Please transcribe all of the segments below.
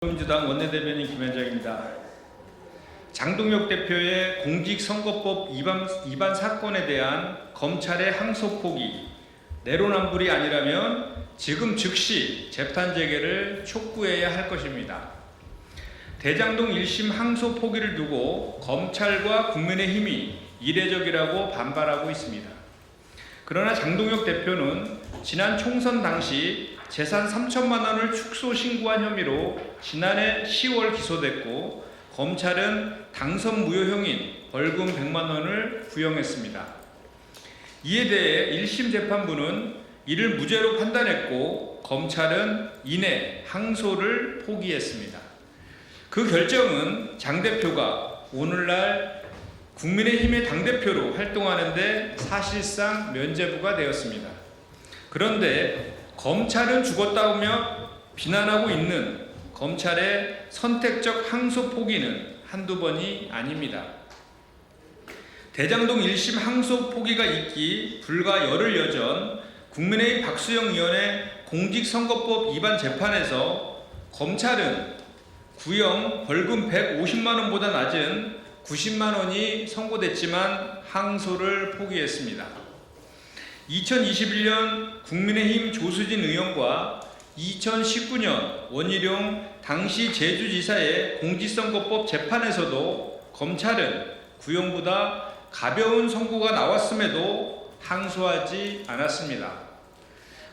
민주당 원내대변인 김현정입니다. 장동혁 대표의 공직선거법 위반 사건에 대한 검찰의 항소 포기, 내로남불이 아니라면 지금 즉시 재판 재개를 촉구해야 할 것입니다. 대장동 1심 항소 포기를 두고 검찰과 국민의힘이 이례적이라고 반발하고 있습니다. 그러나 장동혁 대표는 지난 총선 당시 재산 3천만 원을 축소 신고한 혐의로 지난해 10월 기소됐고 검찰은 당선 무효형인 벌금 100만 원을 구형했습니다. 이에 대해 1심 재판부는 이를 무죄로 판단했고 검찰은 이내 항소를 포기했습니다. 그 결정은 장 대표가 오늘날 국민의힘의 당대표로 활동하는데 사실상 면죄부가 되었습니다. 그런데 검찰은 죽었다며 비난하고 있는 검찰의 선택적 항소 포기는 한두 번이 아닙니다. 대장동 1심 항소 포기가 있기 불과 열흘 여전 국민의힘 박수영 의원의 공직선거법 위반 재판에서 검찰은 구형 벌금 150만 원보다 낮은 90만 원이 선고됐지만 항소를 포기했습니다. 2021년 국민의힘 조수진 의원과 2019년 원희룡 당시 제주지사의 공직선거법 재판에서도 검찰은 구형보다 가벼운 선고가 나왔음에도 항소하지 않았습니다.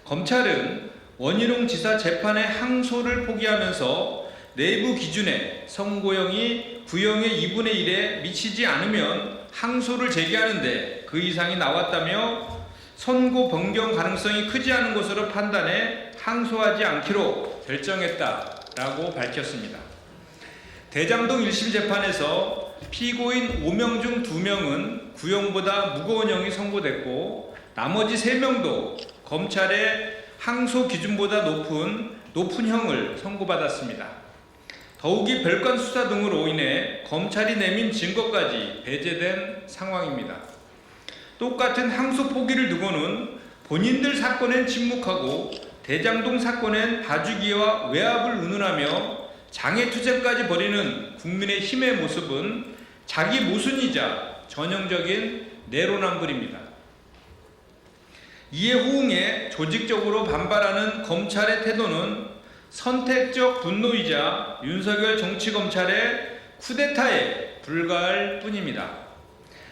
검찰은 원희룡 지사 재판의 항소를 포기하면서 내부 기준에 선고형이 구형의 2분의 1에 미치지 않으면 항소를 제기하는데 그 이상이 나왔다며 선고 변경 가능성이 크지 않은 것으로 판단해 항소하지 않기로 결정했다라고 밝혔습니다. 대장동 1심 재판에서 피고인 5명 중 2명은 구형보다 무거운 형이 선고됐고 나머지 3명도 검찰의 항소 기준보다 높은 형을 선고받았습니다. 더욱이 별건 수사 등으로 인해 검찰이 내민 증거까지 배제된 상황입니다. 똑같은 항소 포기를 두고는 본인들 사건엔 침묵하고 대장동 사건엔 봐주기와 외압을 운운하며 장애투쟁까지 벌이는 국민의힘의 모습은 자기 모순이자 전형적인 내로남불입니다. 이에 호응해 조직적으로 반발하는 검찰의 태도는 선택적 분노이자 윤석열 정치검찰의 쿠데타에 불과할 뿐입니다.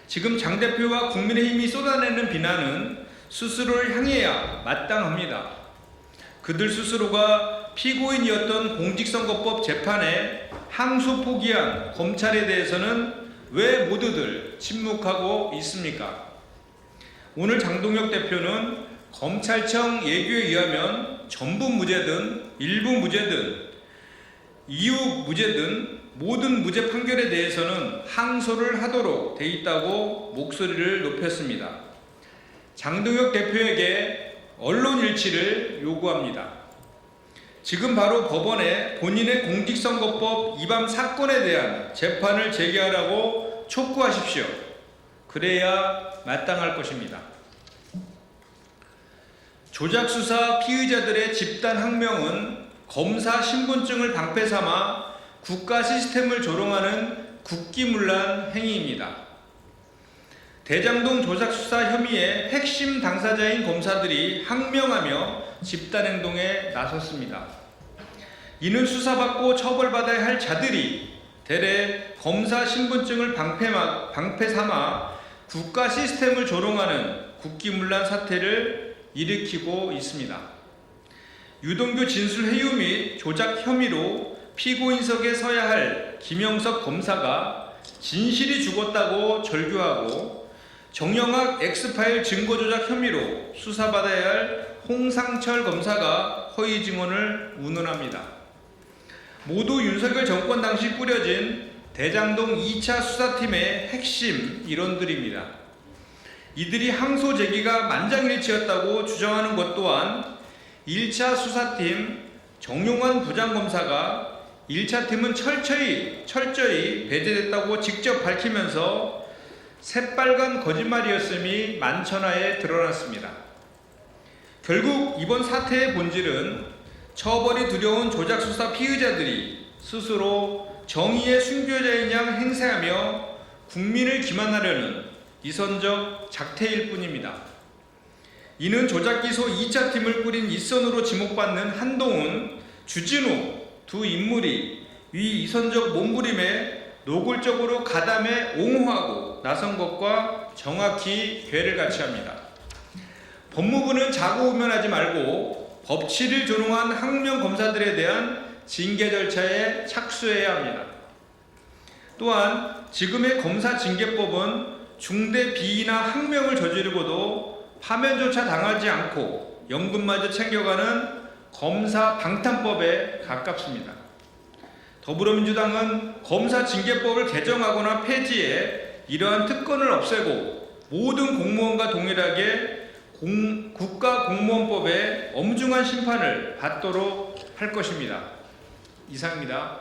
지금 장 대표와 국민의힘이 쏟아내는 비난은 스스로를 향해야 마땅합니다. 그들 스스로가 피고인이었던 공직선거법 재판에 항소 포기한 검찰에 대해서는 왜 모두들 침묵하고 있습니까? 오늘 장동혁 대표는 검찰청 예규에 의하면 전부 무죄든 일부 무죄든 이유 무죄든 모든 무죄 판결에 대해서는 항소를 하도록 돼 있다고 목소리를 높였습니다. 장동혁 대표에게 언론 일치를 요구합니다. 지금 바로 법원에 본인의 공직선거법 위반 사건에 대한 재판을 재개하라고 촉구하십시오. 그래야 마땅할 것입니다. 조작수사 피의자들의 집단 항명은 검사 신분증을 방패 삼아 국가 시스템을 조롱하는 국기문란 행위입니다. 대장동 조작수사 혐의의 핵심 당사자인 검사들이 항명하며 집단행동에 나섰습니다. 이는 수사받고 처벌받아야 할 자들이 대래 검사 신분증을 방패 삼아 국가 시스템을 조롱하는 국기문란 사태를 일으키고 있습니다. 유동규 진술회유 및 조작 혐의로 피고인석에 서야 할 김영석 검사가 진실이 죽었다고 절규하고 정영학 엑스파일 증거조작 혐의로 수사받아야 할 홍상철 검사가 허위 증언을 운운합니다. 모두 윤석열 정권 당시 꾸려진 대장동 2차 수사팀의 핵심 일원들입니다. 이들이 항소 제기가 만장일치였다고 주장하는 것 또한 1차 수사팀 정용환 부장검사가 1차 팀은 철저히 배제됐다고 직접 밝히면서 새빨간 거짓말이었음이 만천하에 드러났습니다. 결국 이번 사태의 본질은 처벌이 두려운 조작수사 피의자들이 스스로 정의의 순교자인 양 행세하며 국민을 기만하려는 이선적 작태일 뿐입니다. 이는 조작기소 2차 팀을 꾸린 일선으로 지목받는 한동훈, 주진우 두 인물이 위 이선적 몸부림에 노골적으로 가담해 옹호하고 나선 것과 정확히 궤를 같이 합니다. 법무부는 자고우면하지 말고 법치를 조롱한 항명 검사들에 대한 징계 절차에 착수해야 합니다. 또한 지금의 검사 징계법은 중대 비위나 항명을 저지르고도 파면조차 당하지 않고 연금마저 챙겨가는 검사 방탄법에 가깝습니다. 더불어민주당은 검사 징계법을 개정하거나 폐지해 이러한 특권을 없애고 모든 공무원과 동일하게 국가공무원법의 엄중한 심판을 받도록 할 것입니다. 이상입니다.